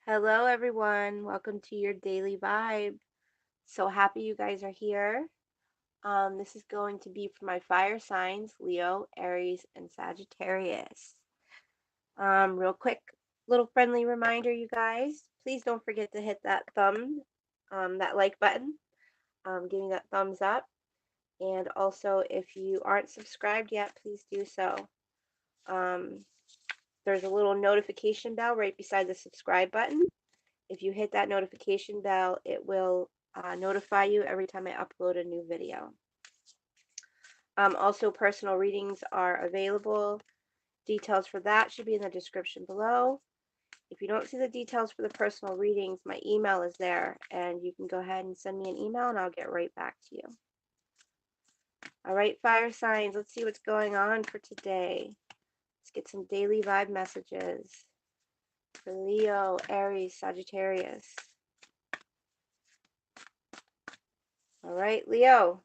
Hello, everyone. Welcome to your daily vibe. So happy you guys are here. This is going to be for my fire signs, Leo, Aries, and Sagittarius. Real quick, little friendly reminder, you guys. Please don't forget to hit that like button. Give me that thumbs up. And also, if you aren't subscribed yet, please do so. Um, there's a little notification bell right beside the subscribe button. If you hit that notification bell, it will notify you every time I upload a new video. Also, personal readings are available. Details for that should be in the description below. If you don't see the details for the personal readings, my email is there, and you can go ahead and send me an email, and I'll get right back to you. All right, fire signs, let's see what's going on for today. Let's get some daily vibe messages for Leo, Aries, Sagittarius. All right, Leo.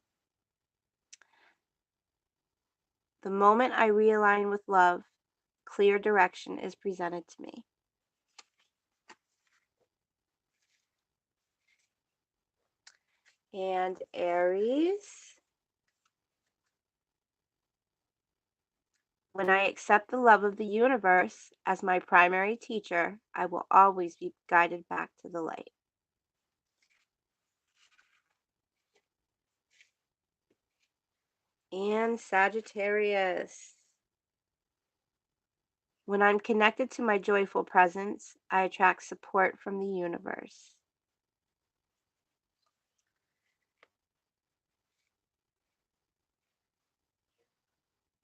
The moment I realign with love, clear direction is presented to me. And Aries, when I accept the love of the universe as my primary teacher, I will always be guided back to the light. And Sagittarius, when I'm connected to my joyful presence, I attract support from the universe.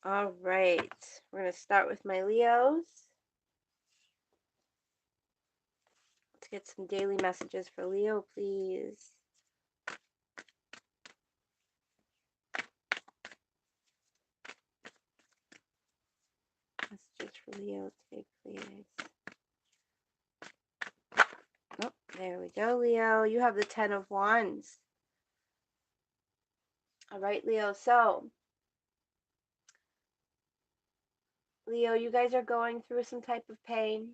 All right, we're going to start with my Leos. Let's get some daily messages for Leo, please. Messages for Leo today, please. Oh, there we go, Leo. You have the 10 of Wands. All right, Leo. So, Leo, you guys are going through some type of pain.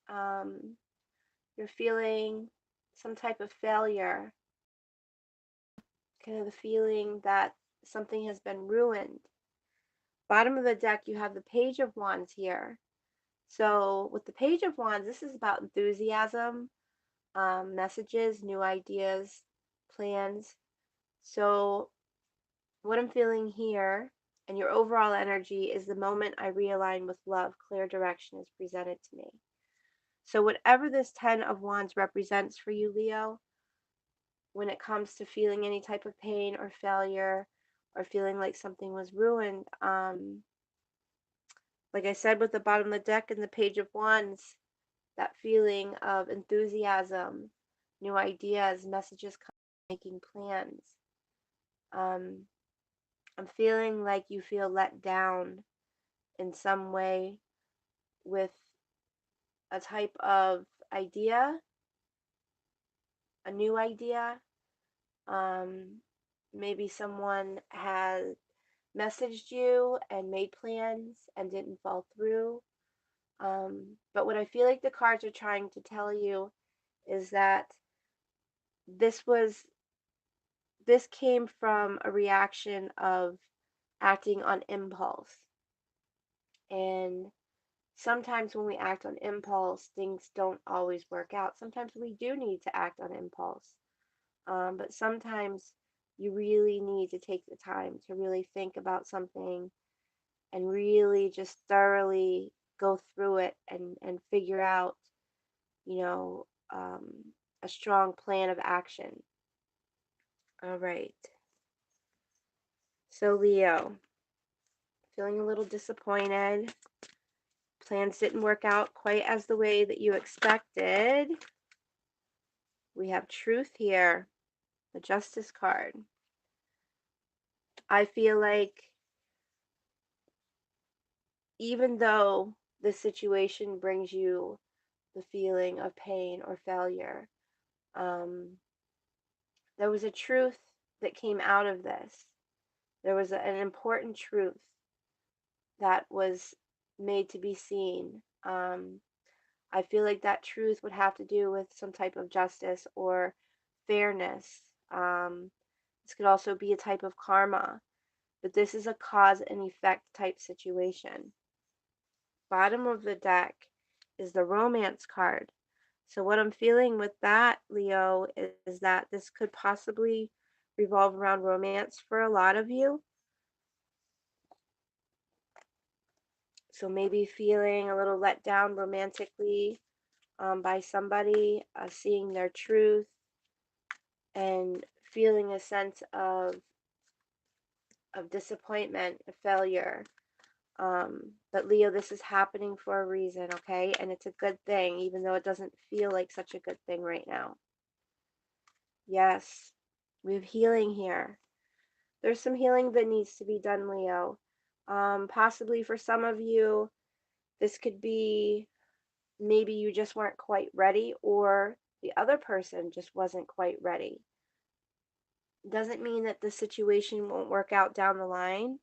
You're feeling some type of failure. Kind of the feeling that something has been ruined. Bottom of the deck, you have the Page of Wands here. So, with the Page of Wands, this is about enthusiasm, messages, new ideas, plans. So, what I'm feeling here and your overall energy is the moment I realign with love, clear direction is presented to me. So, whatever this 10 of Wands represents for you, Leo, when it comes to feeling any type of pain or failure or feeling like something was ruined, like I said, with the bottom of the deck and the Page of Wands, that feeling of enthusiasm, new ideas, messages, making plans. I'm feeling like you feel let down in some way with a type of idea, a new idea. Maybe someone has messaged you and made plans and didn't fall through. But what I feel like the cards are trying to tell you is that this was this came from a reaction of acting on impulse. And sometimes when we act on impulse, things don't always work out. Sometimes we do need to act on impulse. But sometimes you really need to take the time to really think about something and really just thoroughly go through it and figure out, you know, a strong plan of action. All right. So, Leo, feeling a little disappointed. Plans didn't work out quite as the way that you expected. We have truth here, the Justice card. I feel like even though the situation brings you the feeling of pain or failure, there was a truth that came out of this. There was an important truth that was made to be seen. I feel like that truth would have to do with some type of justice or fairness. This could also be a type of karma, but this is a cause and effect type situation. Bottom of the deck is the romance card. So what I'm feeling with that, Leo, is that this could possibly revolve around romance for a lot of you. So maybe feeling a little let down romantically by somebody, seeing their truth, and feeling a sense of disappointment, a failure. But Leo, this is happening for a reason, okay? And it's a good thing, even though it doesn't feel like such a good thing right now. Yes, we have healing here. There's some healing that needs to be done, Leo. Possibly for some of you, this could be maybe you just weren't quite ready, or the other person just wasn't quite ready. Doesn't mean that the situation won't work out down the line.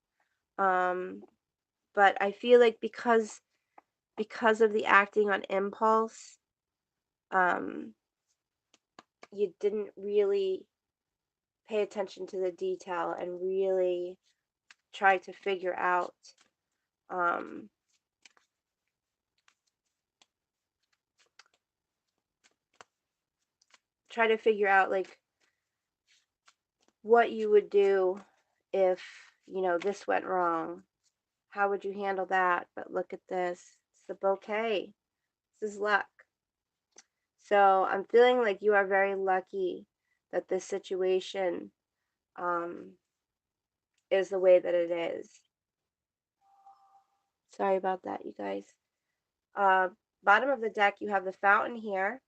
But I feel like because of the acting on impulse, um, you didn't really pay attention to the detail and really try to figure out um, like what you would do if this went wrong. How would you handle that? But look at this. It's the bouquet. This is luck. So I'm feeling like you are very lucky that this situation um, is the way that it is. Sorry about that, you guys. Uh, Bottom of the deck, you have the fountain here.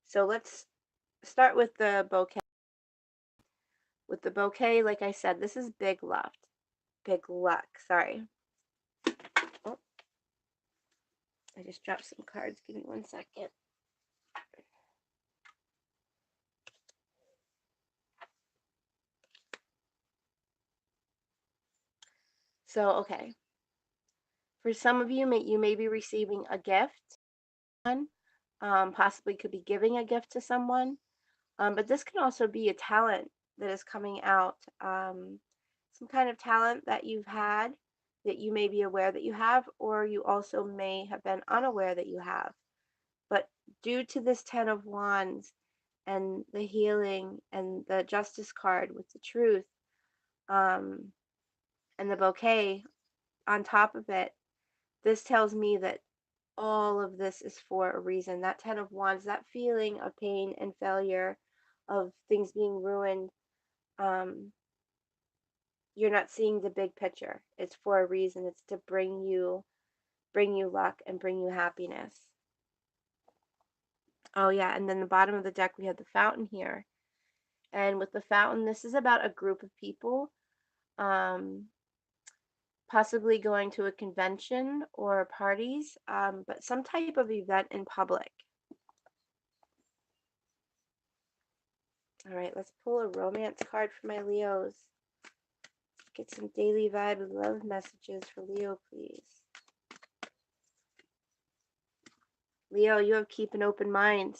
So let's start with the bouquet. With the bouquet, like I said, this is big luck. Big luck. Sorry. Oh, I just dropped some cards. Give me 1 second. So, okay. For some of you, you may be receiving a gift. Possibly could be giving a gift to someone. But this can also be a talent that is coming out. Some kind of talent that you've had that you may be aware that you have, or you also may have been unaware that you have. But due to this 10 of Wands and the healing and the Justice card with the truth, and the bouquet on top of it, this tells me that all of this is for a reason. That 10 of Wands, that feeling of pain and failure, of things being ruined, um, you're not seeing the big picture. It's for a reason. It's to bring you luck and bring you happiness. Oh yeah, and then the bottom of the deck we have the fountain here. And with the fountain, this is about a group of people, um, possibly going to a convention or parties, but some type of event in public. All right, let's pull a romance card for my Leos. Get some daily vibe love messages for Leo, please. Leo, you have keep an open mind.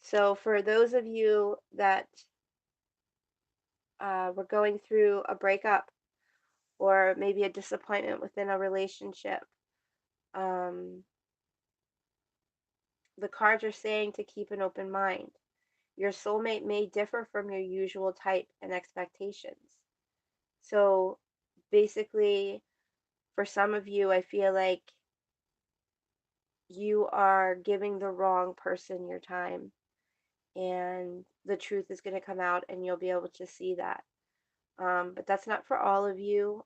So for those of you that were going through a breakup or maybe a disappointment within a relationship, the cards are saying to keep an open mind. Your soulmate may differ from your usual type and expectations. So basically, for some of you, I feel like you are giving the wrong person your time, and the truth is going to come out and you'll be able to see that. But that's not for all of you.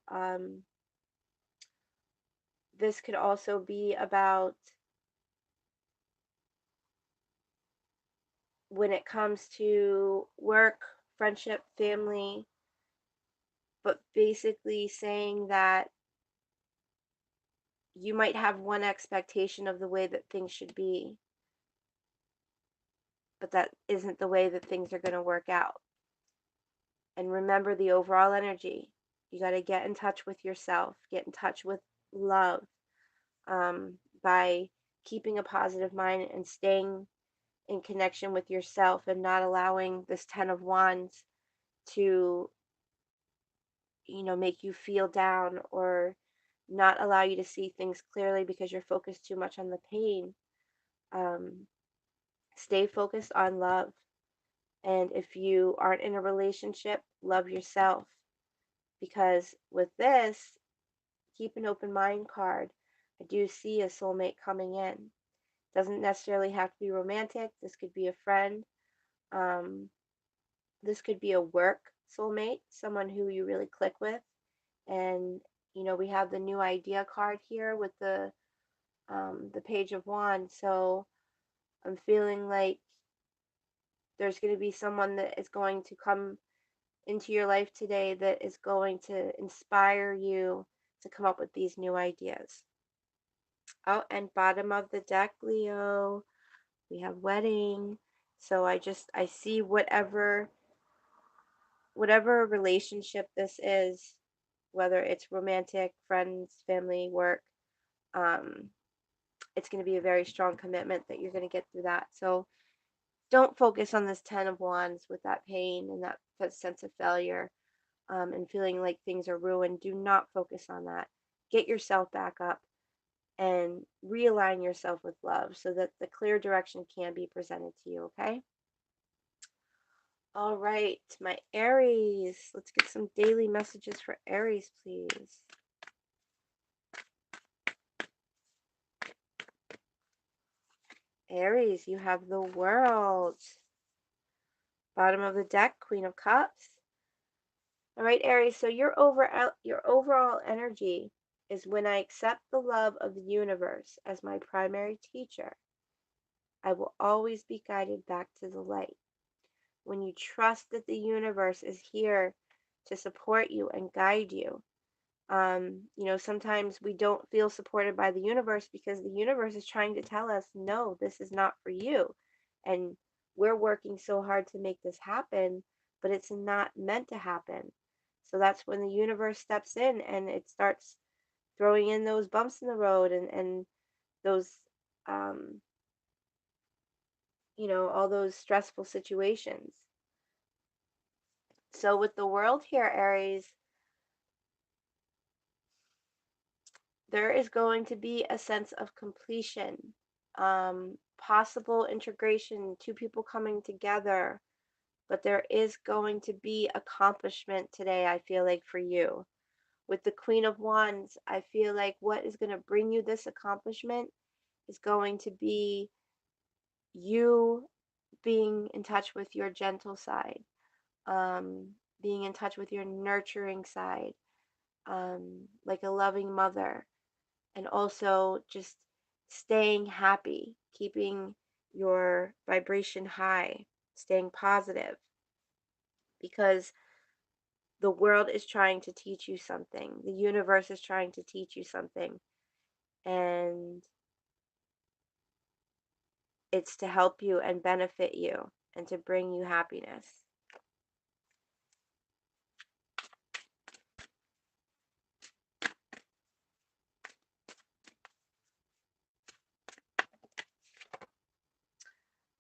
This could also be about when it comes to work, friendship, family, but basically saying that you might have one expectation of the way that things should be, but that isn't the way that things are going to work out. And remember the overall energy. You got to get in touch with yourself, get in touch with love. by keeping a positive mind and staying in connection with yourself and not allowing this 10 of wands to, make you feel down or not allow you to see things clearly because you're focused too much on the pain. um, Stay focused on love. And if you aren't in a relationship, love yourself, because with this, keep an open mind card. I do see a soulmate coming in. Doesn't necessarily have to be romantic. This could be a friend. Um, this could be a work soulmate, someone who you really click with. And we have the new idea card here with the page of wands. So I'm feeling like there's going to be someone that is going to come into your life today that is going to inspire you to come up with these new ideas. Oh, and bottom of the deck, Leo, we have wedding. So I see whatever relationship this is, whether it's romantic, friends, family, work, um, it's going to be a very strong commitment that you're going to get through that. So don't focus on this 10 of wands with that pain and that sense of failure, and feeling like things are ruined. Do not focus on that. Get yourself back up and realign yourself with love so that the clear direction can be presented to you, okay? All right, my Aries. Let's get some daily messages for Aries, please. Aries, you have the World. Bottom of the deck, Queen of Cups. All right, Aries, so your overall energy is: when I accept the love of the universe as my primary teacher, I will always be guided back to the light. When you trust that the universe is here to support you and guide you. Sometimes we don't feel supported by the universe because the universe is trying to tell us, no, this is not for you. And we're working so hard to make this happen, but it's not meant to happen. So that's when the universe steps in and it starts throwing in those bumps in the road and those, um, all those stressful situations. So with the World here, Aries, there is going to be a sense of completion, possible integration, two people coming together, but there is going to be accomplishment today, I feel like, for you. With the Queen of Wands, I feel like what is going to bring you this accomplishment is going to be you being in touch with your gentle side, um, being in touch with your nurturing side, like a loving mother, and also just staying happy, keeping your vibration high, staying positive, because the world is trying to teach you something. The universe is trying to teach you something, and it's to help you and benefit you and to bring you happiness.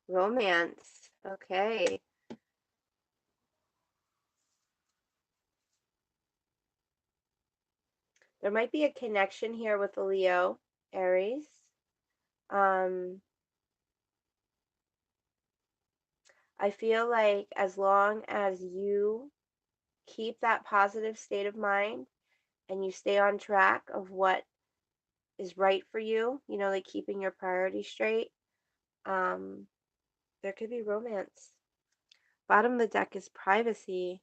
Romance. Okay. There might be a connection here with the Leo, Aries. Um, I feel like as long as you keep that positive state of mind and you stay on track of what is right for you, like keeping your priorities straight, um, there could be romance. Bottom of the deck is privacy.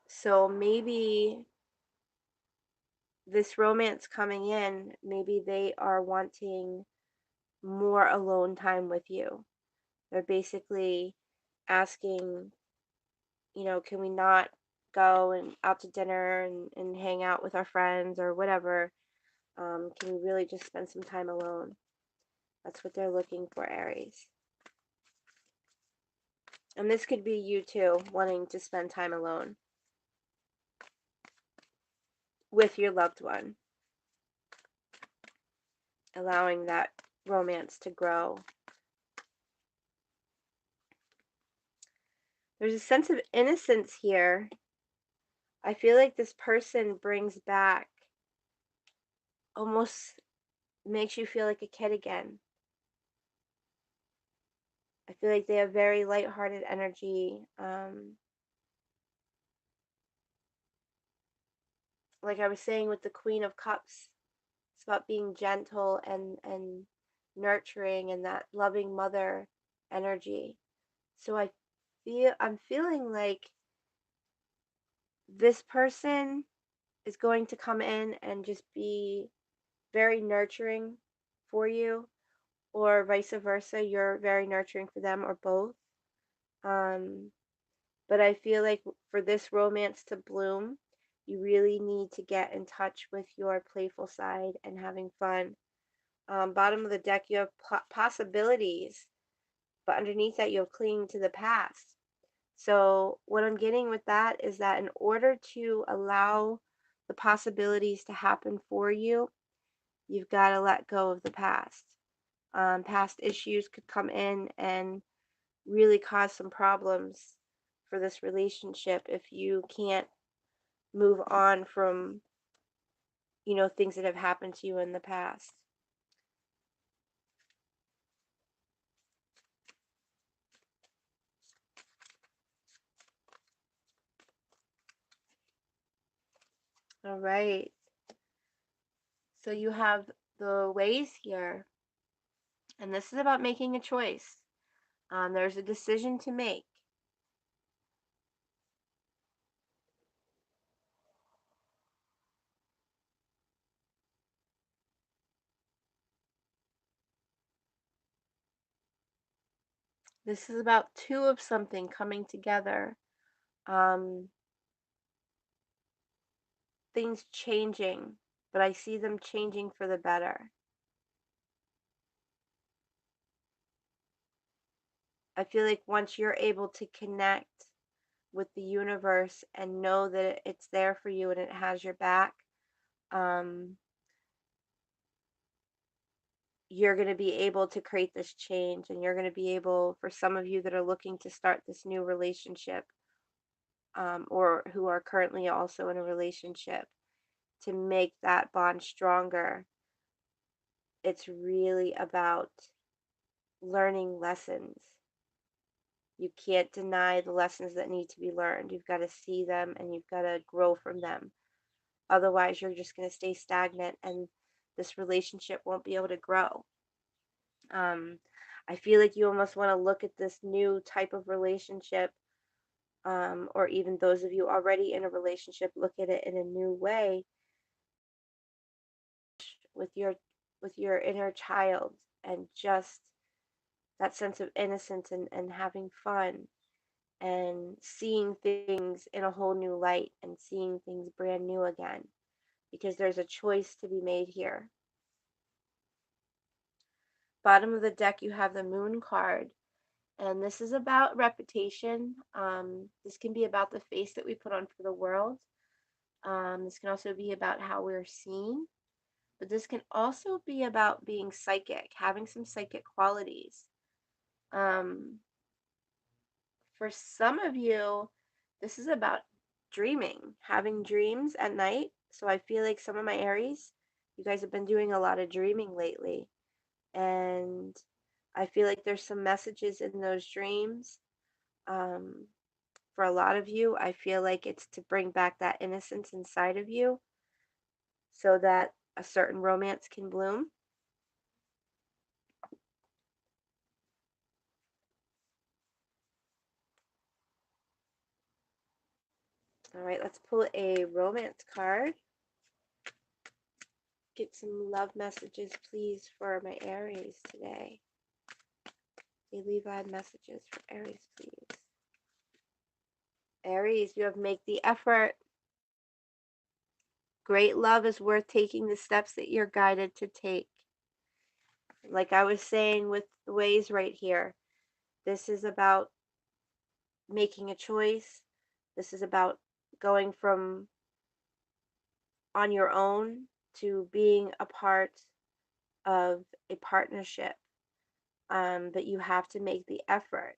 So maybe this romance coming in, maybe they are wanting more alone time with you. They're basically asking, can we not go and out to dinner and hang out with our friends or whatever? Can we really just spend some time alone? That's what they're looking for, Aries. And this could be you too, wanting to spend time alone. with your loved one, allowing that romance to grow. There's a sense of innocence here. I feel like this person brings back, almost makes you feel like a kid again. I feel like they have very lighthearted energy. Like I was saying with the Queen of Cups, it's about being gentle and nurturing and that loving mother energy. So I'm feeling like this person is going to come in and just be very nurturing for you, or vice versa, you're very nurturing for them, or both. Um, but I feel like for this romance to bloom, you really need to get in touch with your playful side and having fun. Bottom of the deck, you have possibilities, but underneath that, you have clinging to the past. So, what I'm getting with that is that in order to allow the possibilities to happen for you, you've got to let go of the past. Past issues could come in and really cause some problems for this relationship if you can't move on from, things that have happened to you in the past. All right. So you have the ways here, and this is about making a choice. There's a decision to make. This is about two of something coming together. Um, things changing, but I see them changing for the better. I feel like once you're able to connect with the universe and know that it's there for you and it has your back, um, you're going to be able to create this change, and you're going to be able, for some of you that are looking to start this new relationship, or who are currently also in a relationship, to make that bond stronger. It's really about learning lessons. You can't deny the lessons that need to be learned. You've got to see them and you've got to grow from them. Otherwise, you're just going to stay stagnant and this relationship won't be able to grow. Um, I feel like you almost want to look at this new type of relationship, or even those of you already in a relationship, look at it in a new way with your inner child, and just that sense of innocence and having fun and seeing things in a whole new light and seeing things brand new again, because there's a choice to be made here. Bottom of the deck, you have the Moon card, and this is about reputation. This can be about the face that we put on for the world. This can also be about how we're seen, but this can also be about being psychic, having some psychic qualities. Um, for some of you, this is about dreaming, having dreams at night. So I feel like some of my Aries, you guys have been doing a lot of dreaming lately. And I feel like there's some messages in those dreams. Um, for a lot of you, I feel like it's to bring back that innocence inside of you so that a certain romance can bloom. All right, let's pull a romance card. Get some love messages, please, for my Aries today. Daily vibe messages for Aries, please. Aries, you have made the effort. Great love is worth taking the steps that you're guided to take. Like I was saying with the ways right here, this is about making a choice. This is about going from on your own to being a part of a partnership, but you have to make the effort,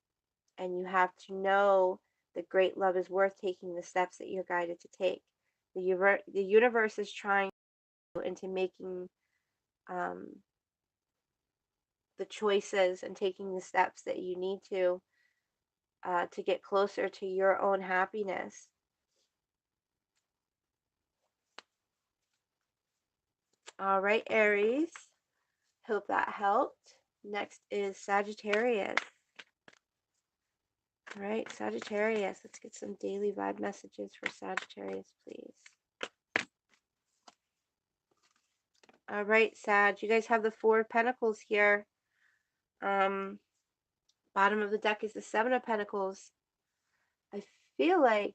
and you have to know that great love is worth taking the steps that you're guided to take. The universe is trying into making um, the choices and taking the steps that you need to get closer to your own happiness. All right, Aries. Hope that helped. Next is Sagittarius. All right, Sagittarius. Let's get some daily vibe messages for Sagittarius, please. All right, Sag. You guys have the Four of Pentacles here. Bottom of the deck is the Seven of Pentacles. I feel like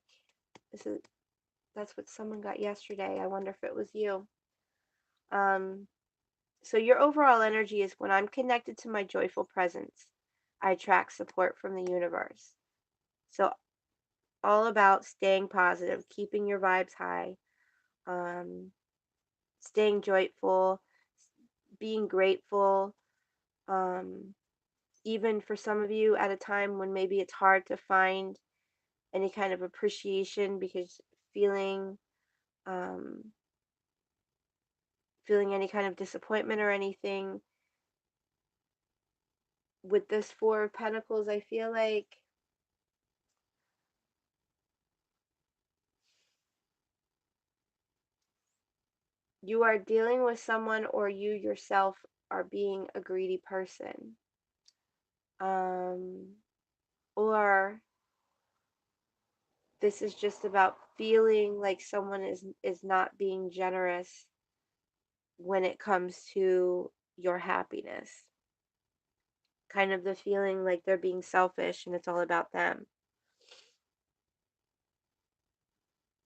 that's what someone got yesterday. I wonder if it was you. So your overall energy is, when I'm connected to my joyful presence, I attract support from the universe. So all about staying positive, keeping your vibes high, staying joyful, being grateful. Even for some of you at a time when maybe it's hard to find any kind of appreciation because feeling feeling any kind of disappointment or anything. With this Four of Pentacles, I feel like you are dealing with someone, or you yourself are being a greedy person. Or this is just about feeling like someone is not being generous when it comes to your happiness. Kind of the feeling like they're being selfish and it's all about them.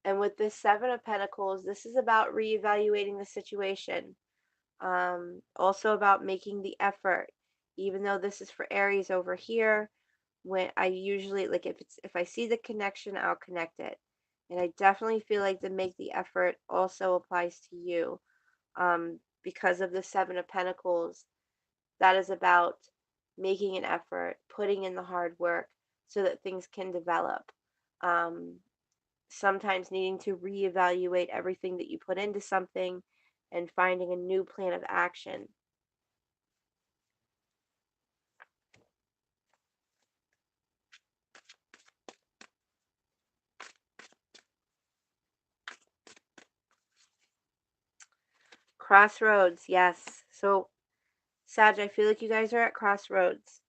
And with this Seven of Pentacles, this is about reevaluating the situation. Also about making the effort. Even though this is for Aries over here, when I usually, like, if I see the connection, I'll connect it. And I definitely feel like the make the effort also applies to you. Because of the Seven of Pentacles, that is about making an effort, putting in the hard work so that things can develop. Sometimes needing to reevaluate everything that you put into something and finding a new plan of action. Crossroads, yes. So, Sag, I feel like you guys are at crossroads.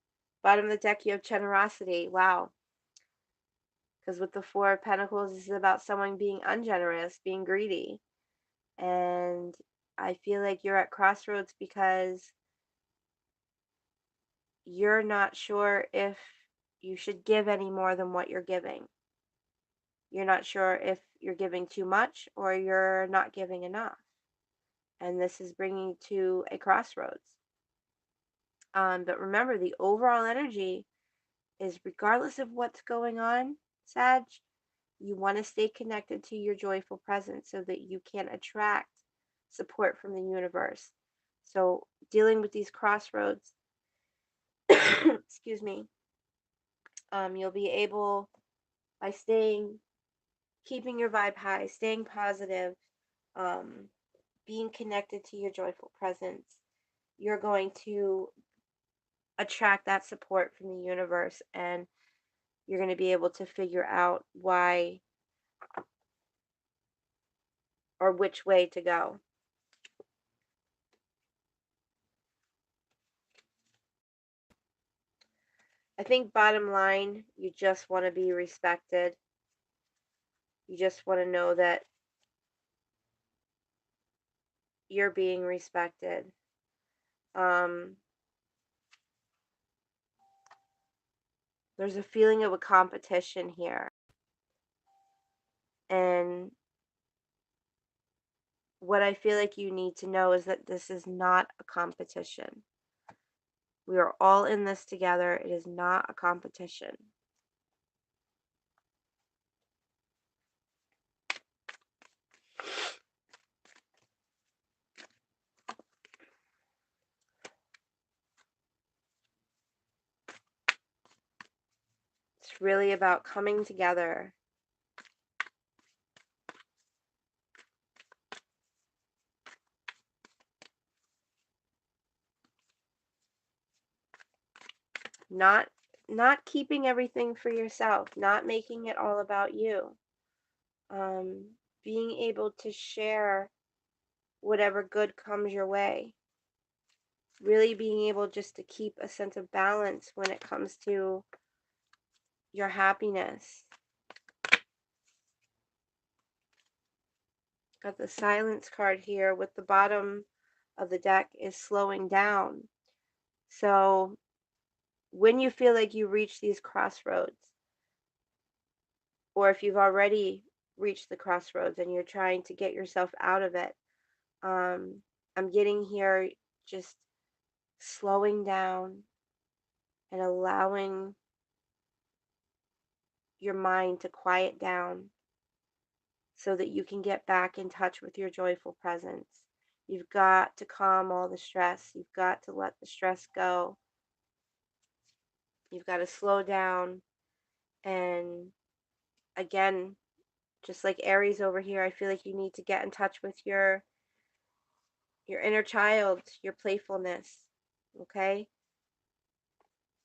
Bottom of the deck, you have generosity. Wow. Because with the Four of Pentacles, this is about someone being ungenerous, being greedy. And I feel like you're at crossroads because you're not sure if you should give any more than what you're giving. You're not sure if you're giving too much or you're not giving enough. And this is bringing you to a crossroads. But remember, the overall energy is, regardless of what's going on, Sag, you want to stay connected to your joyful presence so that you can attract support from the universe. So dealing with these crossroads, excuse me, you'll be able, by keeping your vibe high, staying positive, being connected to your joyful presence, you're going to attract that support from the universe, and you're going to be able to figure out why or which way to go. I think bottom line, you just want to be respected. You just want to know that you're being respected. There's a feeling of a competition here. And what I feel like you need to know is that this is not a competition. We are all in this together. It is not a competition. It's really about coming together. Not keeping everything for yourself, not making it all about you. Being able to share whatever good comes your way. Really being able just to keep a sense of balance when it comes to your happiness. Got the silence card here with the bottom of the deck is slowing down. So when you feel like you reach these crossroads, or if you've already reached the crossroads and you're trying to get yourself out of it, I'm getting here just slowing down and allowing your mind to quiet down so that you can get back in touch with your joyful presence. You've got to calm all the stress. You've got to let the stress go. You've got to slow down. And again, just like Aries over here, I feel like you need to get in touch with your inner child, your playfulness. Okay?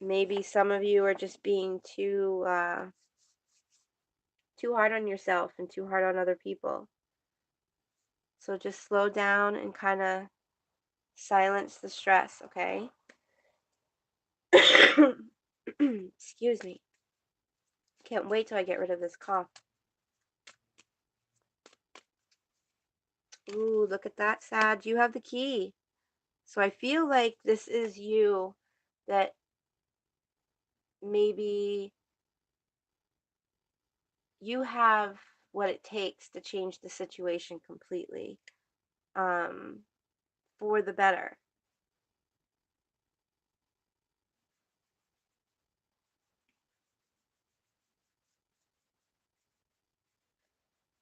Maybe some of you are just being too hard on yourself and too hard on other people. So just slow down and kind of silence the stress, okay? Excuse me. Can't wait till I get rid of this cough. Ooh, look at that, Sag. You have the key. So I feel like this is you that maybe you have what it takes to change the situation completely, um, for the better.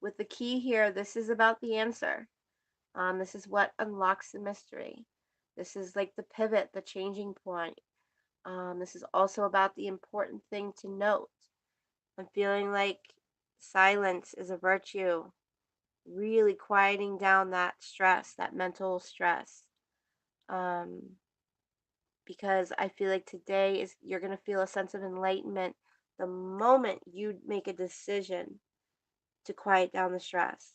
With the key here, this is about the answer. This is what unlocks the mystery. This is like the pivot, the changing point. This is also about the important thing to note. I'm feeling like silence is a virtue, really quieting down that stress, that mental stress. Um, because I feel like today is you're going to feel a sense of enlightenment the moment you make a decision to quiet down the stress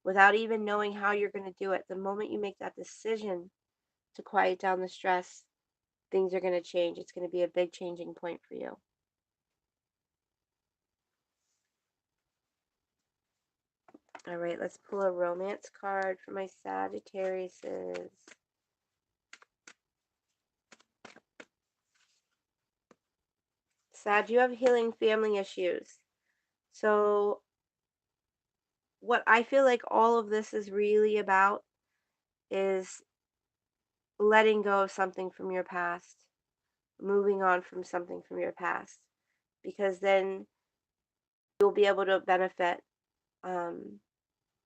without even knowing how you're going to do it. The moment you make that decision to quiet down the stress, things are going to change. It's going to be a big changing point for you. All right, let's pull a romance card for my Sagittariuses. Sag, you have healing family issues. So what I feel like all of this is really about is letting go of something from your past, moving on from something from your past, because then you'll be able to benefit. Um,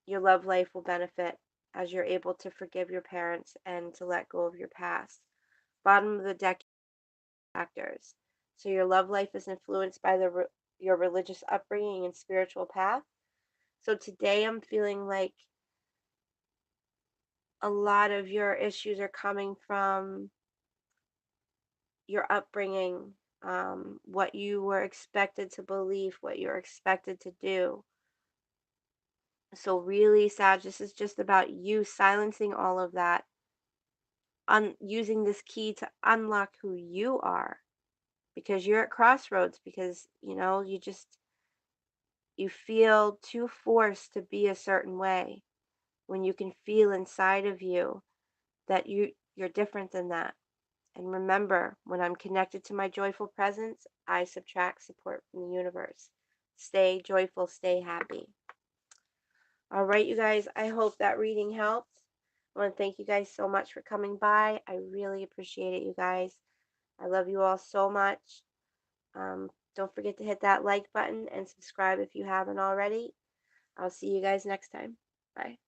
your love life will benefit as you're able to forgive your parents and to let go of your past. Bottom of the deck, factors. So your love life is influenced by your religious upbringing and spiritual path. So today I'm feeling like a lot of your issues are coming from your upbringing, what you were expected to believe, what you're expected to do. So really, Sag, this is just about you silencing all of that, using this key to unlock who you are, because you're at crossroads, because you feel too forced to be a certain way when you can feel inside of you that you're different than that. And remember, when I'm connected to my joyful presence, I subtract support from the universe. Stay joyful, stay happy. All right, you guys, I hope that reading helped. I want to thank you guys so much for coming by. I really appreciate it, you guys. I love you all so much. Don't forget to hit that like button and subscribe if you haven't already. I'll see you guys next time. Bye.